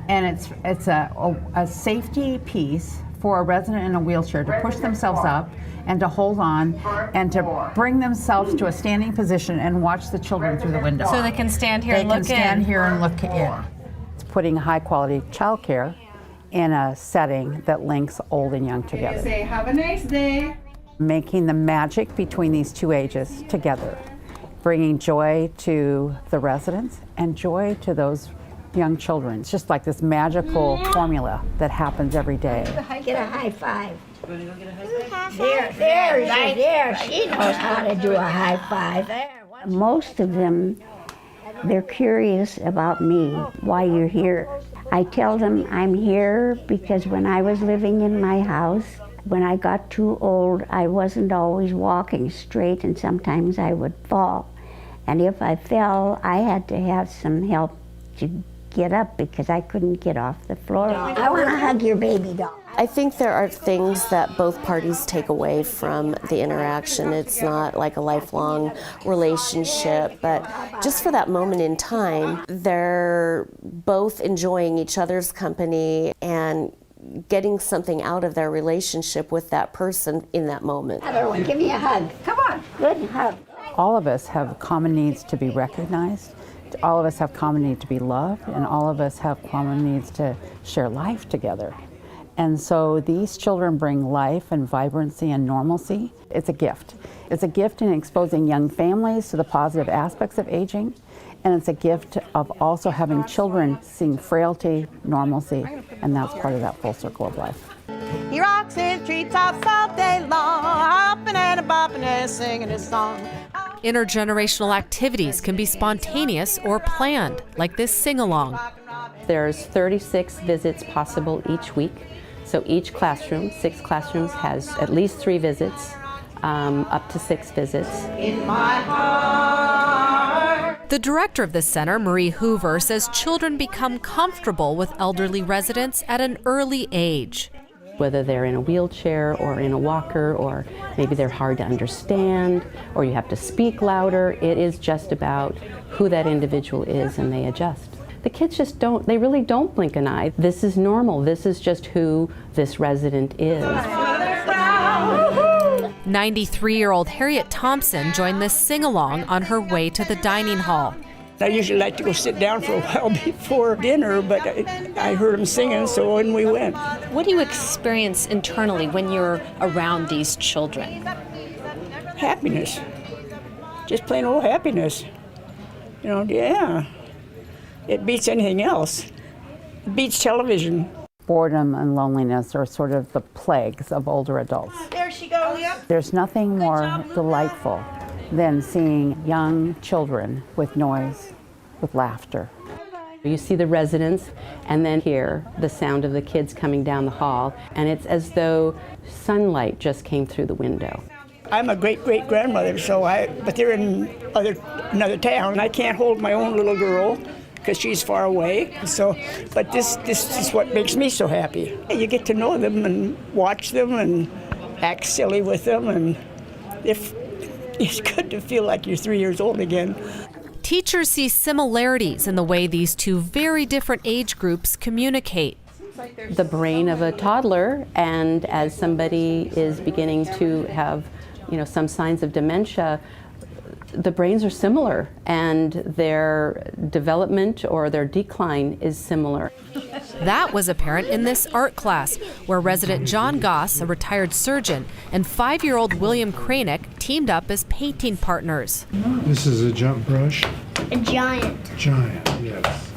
And it's a safety piece for a resident in a wheelchair to push themselves up and to hold on and to bring themselves to a standing position and watch the children through the window. So they can stand here and look in. They can stand here and look in. It's putting high quality childcare in a setting that links old and young together. Say, have a nice day. Making the magic between these two ages together, bringing joy to the residents and joy to those young children. It's just like this magical formula that happens every day. Get a high five. There. She knows how to do a high five. Most of them, they're curious about me, why you're here. I tell them I'm here because when I was living in my house, when I got too old, I wasn't always walking straight and sometimes I would fall. And if I fell, I had to have some help to get up because I couldn't get off the floor. I want to hug your baby doll. I think there are things that both parties take away from the interaction. It's not like a lifelong relationship, but just for that moment in time, they're both enjoying each other's company and getting something out of their relationship with that person in that moment. Other one, give me a hug. Come on, good hug. All of us have common needs to be recognized. All of us have common need to be loved, and all of us have common needs to share life together. And so these children bring life and vibrancy and normalcy. It's a gift. It's a gift in exposing young families to the positive aspects of aging, and it's a gift of also having children seeing frailty, normalcy, and that's part of that full circle of life. He rocks his treetops all day long, hopping and bopping and singing his song. Intergenerational activities can be spontaneous or planned, like this sing-along. There's 36 visits possible each week. So each classroom, 6 classrooms, has at least 3 visits, up to 6 visits. In my heart. The director of the center, Marie Hoover, says children become comfortable with elderly residents at an early age. Whether they're in a wheelchair or in a walker, or maybe they're hard to understand, or you have to speak louder, it is just about who that individual is and they adjust. The kids just they really don't blink an eye. This is normal. This is just who this resident is. 93-year-old Harriet Thompson joined this sing-along on her way to the dining hall. I usually like to go sit down for a while before dinner, but I heard them singing, so in we went. What do you experience internally when you're around these children? Happiness. Just plain old happiness. You know, yeah. It beats anything else. It beats television. Boredom and loneliness are sort of the plagues of older adults. There she goes. There's nothing more delightful than seeing young children with noise, with laughter. You see the residents and then hear the sound of the kids coming down the hall, and it's as though sunlight just came through the window. I'm a great-great-grandmother, but they're in another town. I can't hold my own little girl because she's far away. But this is what makes me so happy. You get to know them and watch them and act silly with them, and it's good to feel like you're 3 years old again. Teachers see similarities in the way these two very different age groups communicate. The brain of a toddler, and as somebody is beginning to have, some signs of dementia, the brains are similar, and their development or their decline is similar. That was apparent in this art class, where resident John Goss, a retired surgeon, and 5-year-old William Kranick teamed up as painting partners. This is a jump brush. A giant. Giant, yes.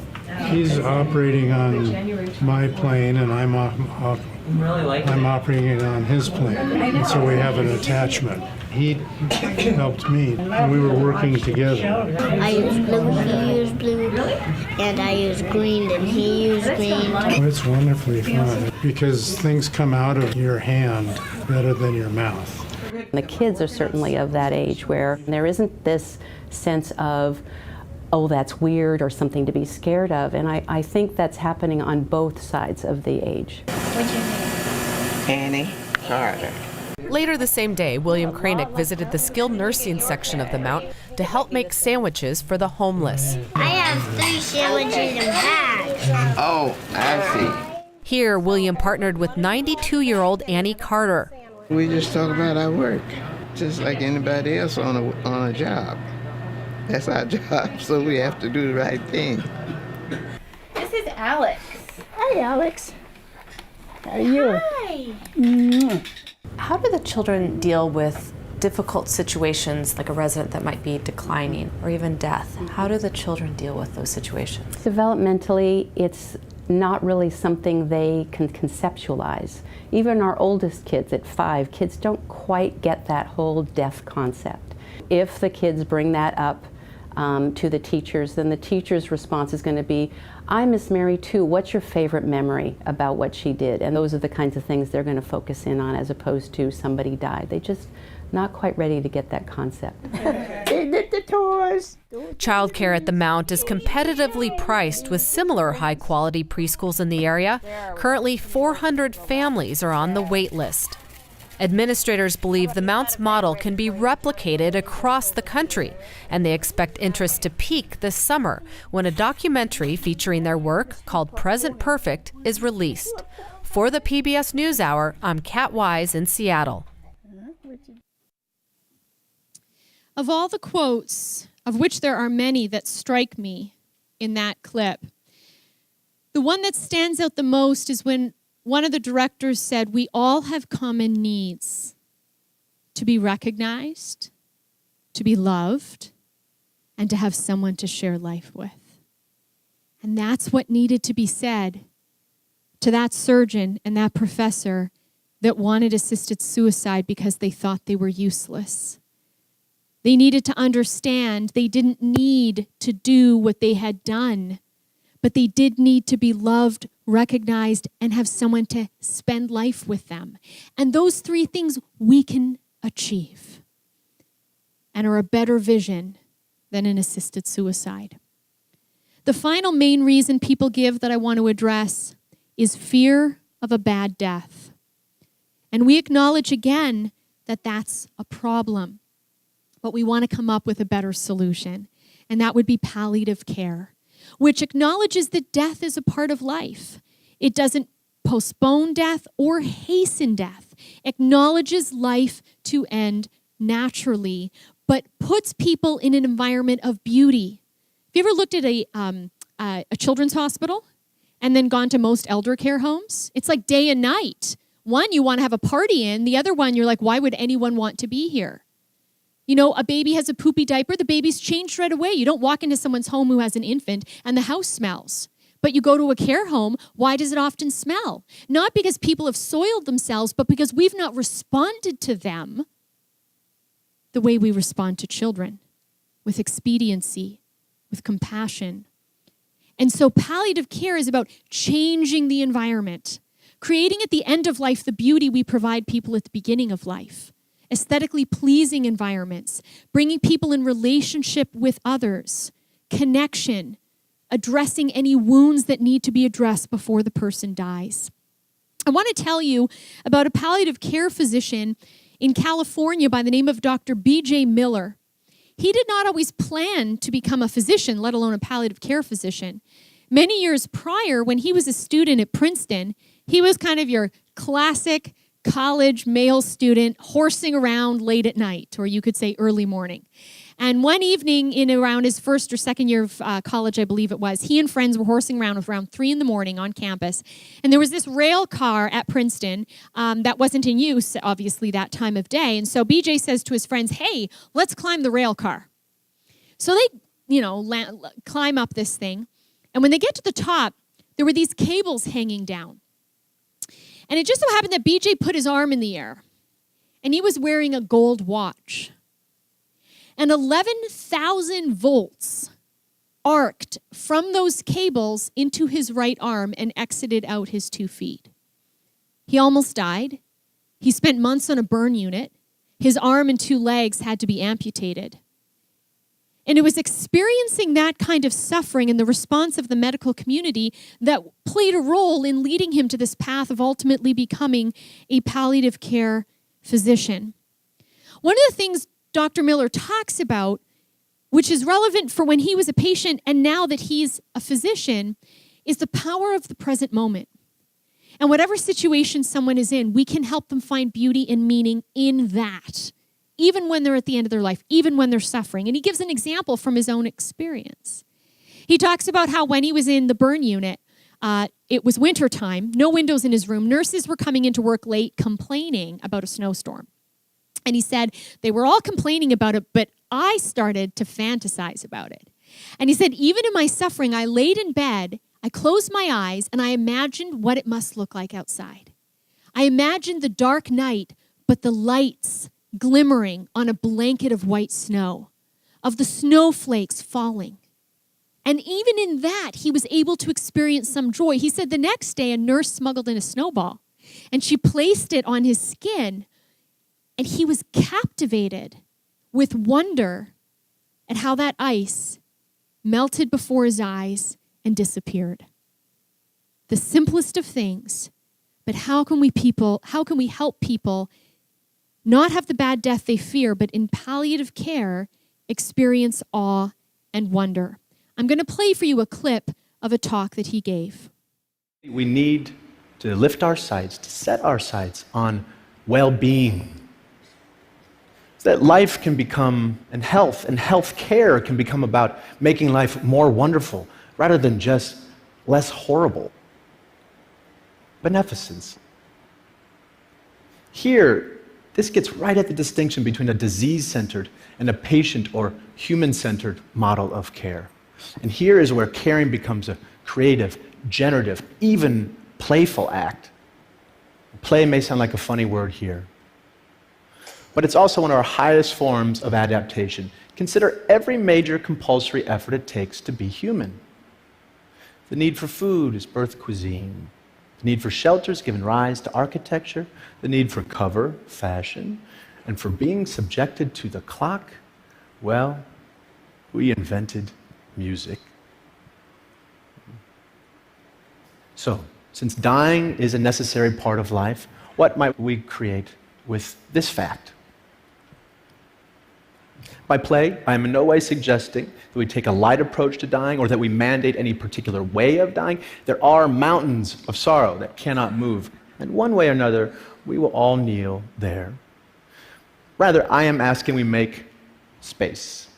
He's operating on my plane, and I'm operating on his plane. And so we have an attachment. He helped me, and we were working together. I used blue, he used blue, and I used green, and he used green. Oh, it's wonderfully fun because things come out of your hand better than your mouth. The kids are certainly of that age where there isn't this sense of, oh, that's weird or something to be scared of, and I think that's happening on both sides of the age. What's your name? Annie Carter. Later the same day, William Kranick visited the skilled nursing section of the Mount to help make sandwiches for the homeless. I have 3 sandwiches in bags. Oh, I see. Here, William partnered with 92-year-old Annie Carter. We just talk about our work, just like anybody else on a job. That's our job, so we have to do the right thing. This is Alex. Hi, Alex. How are you? Hi. How do the children deal with difficult situations, like a resident that might be declining or even death, how do the children deal with those situations? Developmentally, it's not really something they can conceptualize. Even our oldest kids at 5, kids don't quite get that whole death concept. If the kids bring that up to the teachers, then the teacher's response is going to be, I miss Mary too, what's your favorite memory about what she did? And those are the kinds of things they're going to focus in on, as opposed to somebody died. They just not quite ready to get that concept. Childcare at the Mount is competitively priced with similar high-quality preschools in the area. Currently, 400 families are on the wait list. Administrators believe the Mount's model can be replicated across the country, and they expect interest to peak this summer when a documentary featuring their work called Present Perfect is released. For the PBS NewsHour, I'm Kat Wise in Seattle. Of all the quotes, of which there are many that strike me in that clip, the one that stands out the most is when one of the directors said, we all have common needs: to be recognized, to be loved, and to have someone to share life with. And that's what needed to be said to that surgeon and that professor that wanted assisted suicide because they thought they were useless. They needed to understand they didn't need to do what they had done, but they did need to be loved, recognized, and have someone to spend life with them. And those 3 things we can achieve and are a better vision than an assisted suicide. The final main reason people give that I want to address is fear of a bad death. And we acknowledge again that that's a problem, but we want to come up with a better solution, and that would be palliative care, which acknowledges that death is a part of life. It doesn't postpone death or hasten death, acknowledges life to end naturally, but puts people in an environment of beauty. Have you ever looked at a children's hospital and then gone to most elder care homes? It's like day and night. One you want to have a party in, the other one you're like, why would anyone want to be here? You know, a baby has a poopy diaper, the baby's changed right away. You don't walk into someone's home who has an infant and the house smells. But you go to a care home, why does it often smell? Not because people have soiled themselves, but because we've not responded to them the way we respond to children, with expediency, with compassion. And so palliative care is about changing the environment, creating at the end of life the beauty we provide people at the beginning of life. Aesthetically pleasing environments, bringing people in relationship with others, connection, addressing any wounds that need to be addressed before the person dies. I want to tell you about a palliative care physician in California by the name of Dr. B.J. Miller. He did not always plan to become a physician, let alone a palliative care physician. Many years prior, when he was a student at Princeton, he was kind of your classic college male student horsing around late at night, or you could say early morning. And one evening in around his first or second year of college, I believe it was, he and friends were horsing around around 3 a.m. on campus. And there was this rail car at Princeton that wasn't in use, obviously, that time of day. And so BJ says to his friends, hey, let's climb the rail car. So they, climb up this thing. And when they get to the top, there were these cables hanging down. And it just so happened that BJ put his arm in the air, and he was wearing a gold watch. And 11,000 volts arced from those cables into his right arm and exited out his 2 feet. He almost died. He spent months on a burn unit. His arm and 2 legs had to be amputated. And it was experiencing that kind of suffering and the response of the medical community that played a role in leading him to this path of ultimately becoming a palliative care physician. One of the things Dr. Miller talks about, which is relevant for when he was a patient and now that he's a physician, is the power of the present moment. And whatever situation someone is in, we can help them find beauty and meaning in that, even when they're at the end of their life, even when they're suffering. And he gives an example from his own experience. He talks about how when he was in the burn unit, it was wintertime, no windows in his room. Nurses were coming into work late complaining about a snowstorm. And he said, they were all complaining about it, but I started to fantasize about it. And he said, even in my suffering, I laid in bed, I closed my eyes, and I imagined what it must look like outside. I imagined the dark night, but the lights glimmering on a blanket of white snow, of the snowflakes falling. And even in that, he was able to experience some joy. He said the next day, a nurse smuggled in a snowball, and she placed it on his skin, and he was captivated with wonder at how that ice melted before his eyes and disappeared. The simplest of things, but how can we help people not have the bad death they fear, but in palliative care, experience awe and wonder? I'm going to play for you a clip of a talk that he gave. We need to lift our sights, to set our sights on well-being. So that life can become, and health care can become about making life more wonderful rather than just less horrible. Beneficence. Here, this gets right at the distinction between a disease-centered and a patient or human-centered model of care. And here is where caring becomes a creative, generative, even playful act. Play may sound like a funny word here, but it's also one of our highest forms of adaptation. Consider every major compulsory effort it takes to be human. The need for food is birth cuisine. The need for shelter has given rise to architecture. The need for cover, fashion. And for being subjected to the clock, well, we invented music. So, since dying is a necessary part of life, what might we create with this fact? By play, I am in no way suggesting that we take a light approach to dying or that we mandate any particular way of dying. There are mountains of sorrow that cannot move, and one way or another, we will all kneel there. Rather, I am asking we make space,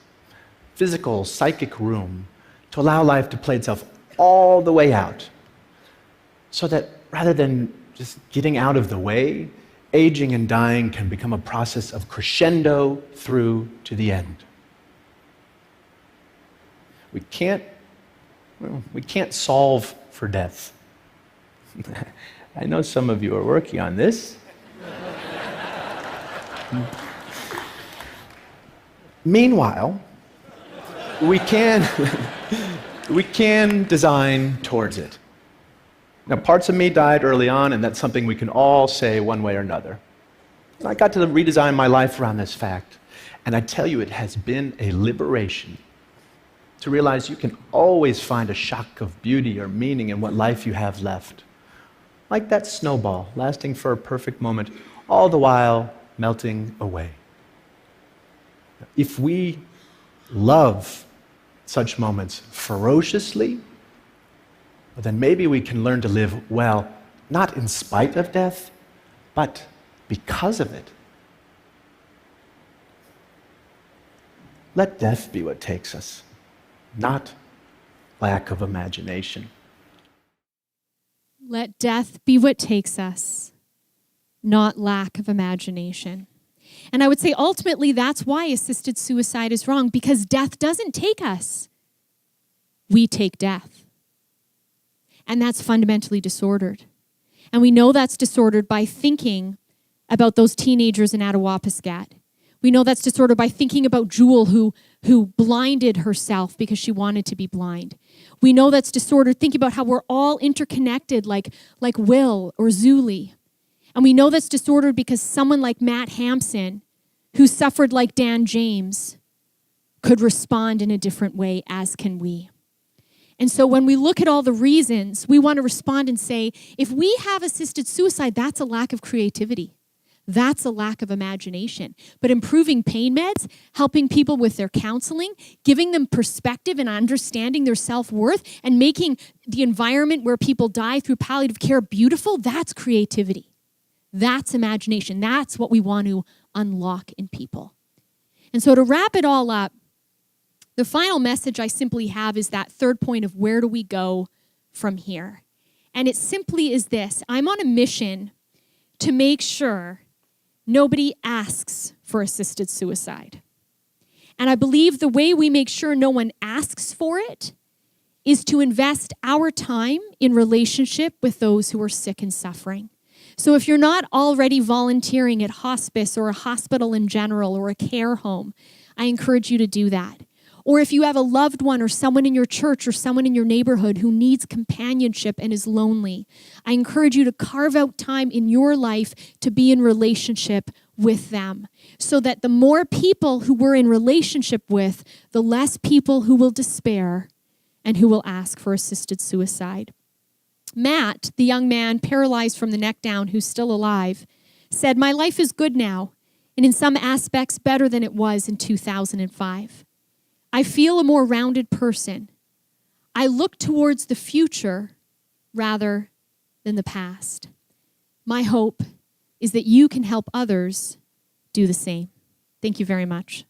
physical, psychic room, to allow life to play itself all the way out, so that rather than just getting out of the way, aging and dying can become a process of crescendo through to the end. We can't solve for death. I know some of you are working on this. Meanwhile, we can design towards it. Now, parts of me died early on, and that's something we can all say one way or another. I got to redesign my life around this fact, and I tell you, it has been a liberation to realize you can always find a shock of beauty or meaning in what life you have left. Like that snowball, lasting for a perfect moment, all the while melting away. If we love such moments ferociously, then maybe we can learn to live well, not in spite of death, but because of it. Let death be what takes us, not lack of imagination. Let death be what takes us, not lack of imagination. And I would say ultimately that's why assisted suicide is wrong, because death doesn't take us. We take death. And that's fundamentally disordered. And we know that's disordered by thinking about those teenagers in Attawapiskat. We know that's disordered by thinking about Jewel who blinded herself because she wanted to be blind. We know that's disordered thinking about how we're all interconnected like Will or Zhu Li. And we know that's disordered because someone like Matt Hampson, who suffered like Dan James, could respond in a different way, as can we. And so when we look at all the reasons, we want to respond and say, if we have assisted suicide, that's a lack of creativity. That's a lack of imagination. But improving pain meds, helping people with their counseling, giving them perspective and understanding their self-worth, and making the environment where people die through palliative care beautiful, that's creativity. That's imagination. That's what we want to unlock in people. And so to wrap it all up, the final message I simply have is that third point of where do we go from here? And it simply is this: I'm on a mission to make sure Nobody asks for assisted suicide. And I believe the way we make sure no one asks for it is to invest our time in relationship with those who are sick and suffering. So if you're not already volunteering at hospice or a hospital in general or a care home, I encourage you to do that. Or if you have a loved one or someone in your church or someone in your neighborhood who needs companionship and is lonely, I encourage you to carve out time in your life to be in relationship with them, so that the more people who we're in relationship with, the less people who will despair and who will ask for assisted suicide. Matt, the young man paralyzed from the neck down who's still alive, said, "My life is good now, and in some aspects better than it was in 2005. I feel a more rounded person. I look towards the future rather than the past. My hope is that you can help others do the same." Thank you very much.